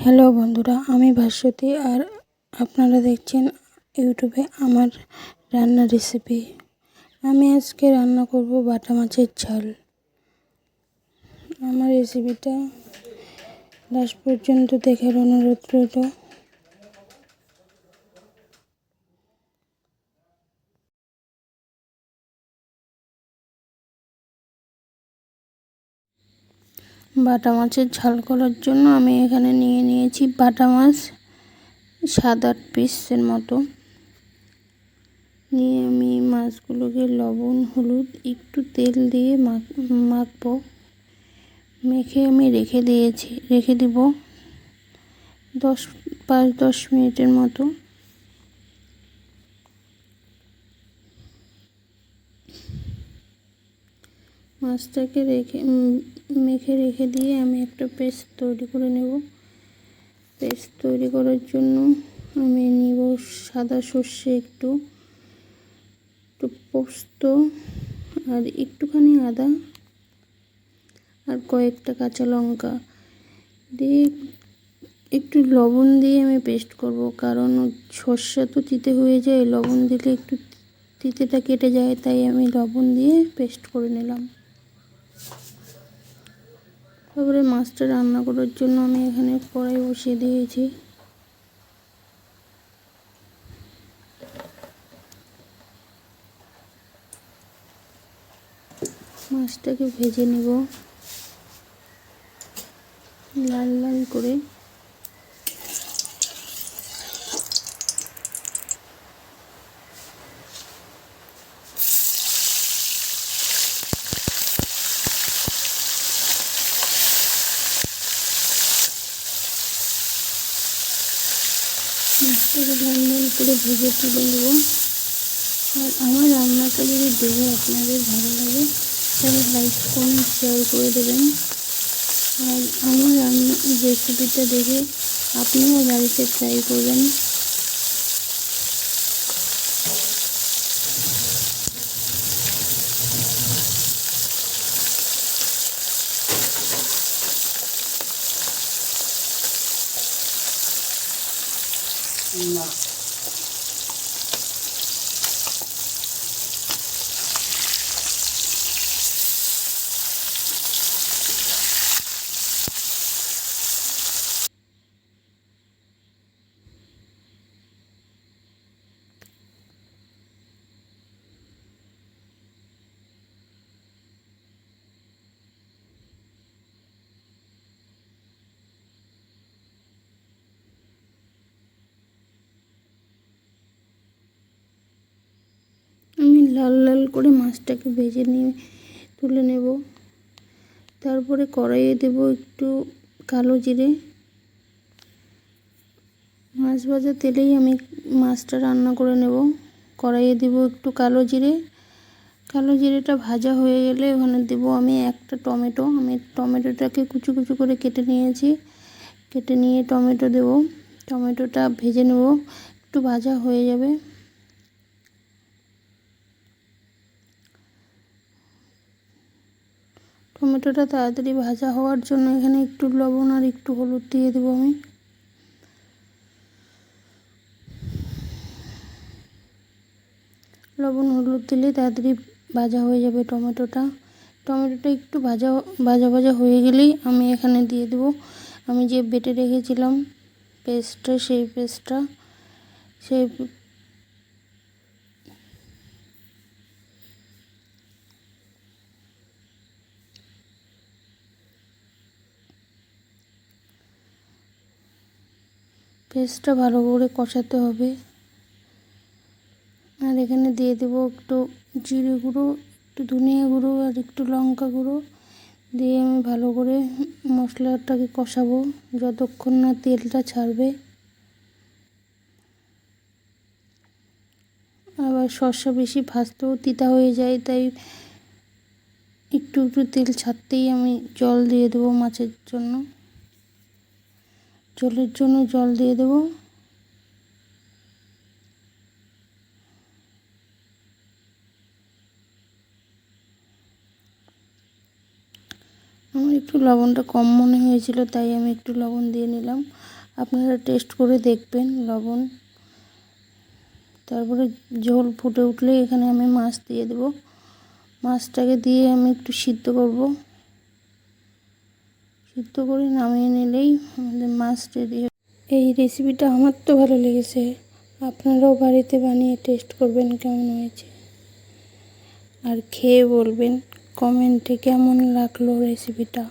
Hello বন্ধুরা, আমি ভাস্বতী আর আপনারা দেখছেন ইউটিউবে আমার রান্নার রেসিপি। আমি আজকে রান্না করব বাটা মাছের ঝাল। আমার রেসিপিটা লাস্ট পর্যন্ত দেখার অনুরোধ রইল। বাটা মাছের ঝাল করার জন্য আমি এখানে নিয়েছি বাটা মাছ 7-8 পিসের মতো। নিয়ে আমি মাছগুলোকে লবণ, হলুদ, একটু তেল দিয়ে মাখবো। মেখে আমি রেখে দিব 5-10 মিনিটের মতো। মাছটাকে মেখে রেখে দিয়ে আমি একটা পেস্ট তৈরি করে নেব। পেস্ট তৈরি করার জন্য আমি নিব সাদা সর্ষে, একটু পোস্ত, আর একটুখানি আদা, আর কয়েকটা কাঁচা লঙ্কা দিয়ে একটু লবণ দিয়ে আমি পেস্ট করব। কারণ সর্ষে তো তিতে হয়ে যায়, লবণ দিলে একটু তিতেটা কেটে যায়, তাই আমি লবণ দিয়ে পেস্ট করে নিলাম। তারপরে মাছটা রান্না করার জন্য আমি এখানে কড়াই বসিয়ে দিয়েছি। মাছটাকে ভেজে নিব লাল লাল করে। মাছটাকে লাল লাল করে ভেজে তুলে নেব। আর আমার রান্নাটা যদি দেখে আপনাদের ভালো লাগে তাহলে লাইক, কমেন্ট, শেয়ার করে দেবেন। আর আমার রান্নার রেসিপিটা দেখে আপনিও বাড়িতে ট্রাই করবেন। আমি লাল লাল করে মাছটাকে ভেজে নিয়ে তুলে নেব। তারপরে কড়াইয়ে দেব একটু কালো জিরে। মাছ ভাজা তেলেই আমি মাছটা রান্না করে নেব। কড়াইয়ে দেব একটু কালো জিরে। কালো জিরেটা ভাজা হয়ে গেলে ওখানে দেব আমি একটা টমেটো। আমি টমেটোটাকে কুচু কুচু করে কেটে নিয়েছি। কেটে নিয়ে টমেটো দেব। টমেটোটা ভেজে নেব, একটু ভাজা হয়ে যাবে। টমেটোটা তাড়াতাড়ি ভাজা হওয়ার জন্য এখানে একটু লবণ আর একটু হলুদ দিয়ে দেবো আমি। লবণ হলুদ দিলে তাড়াতাড়ি ভাজা হয়ে যাবে টমেটোটা। টমেটোটা একটু ভাজা ভাজা হয়ে গেলেই আমি এখানে দিয়ে দেবো আমি যে বেটে রেখেছিলাম পেস্টটা, সেই পেস্টটা ভালো করে কষাতে হবে। আর এখানে দিয়ে দেবো একটু জিরে গুঁড়ো, একটু ধনিয়া গুঁড়ো, আর একটু লঙ্কা গুঁড়ো দিয়ে আমি ভালো করে মশলাটাকে কষাবো যতক্ষণ না তেলটা ছাড়বে। আবার শসা বেশি ভাজতেও তিতা হয়ে যায়, তাই একটু একটু তেল ছাড়তেই আমি জল দিয়ে দেবো মাছের জন্য। জলের জন্য জল দিয়ে দেবো। আমার একটু একটু লবণটা কম মনে হয়েছিল, তাই আমি একটু লবণ দিয়ে নিলাম। আপনারা টেস্ট করে দেখবেন লবণ। তারপরে ঝোল ফুটে উঠলে এখানে আমি মাছ দিয়ে দেব। মাছটাকে দিয়ে আমি একটু সিদ্ধ করব। সিদ্ধ করে নামিয়ে নিলেই আমাদের মাছ রেডি। এই রেসিপিটা আমার তো ভালো লেগেছে, আপনারাও বাড়িতে বানিয়ে টেস্ট করবেন কেমন হয়েছে, আর খেয়ে বলবেন কমেন্টে কেমন লাগলো রেসিপিটা।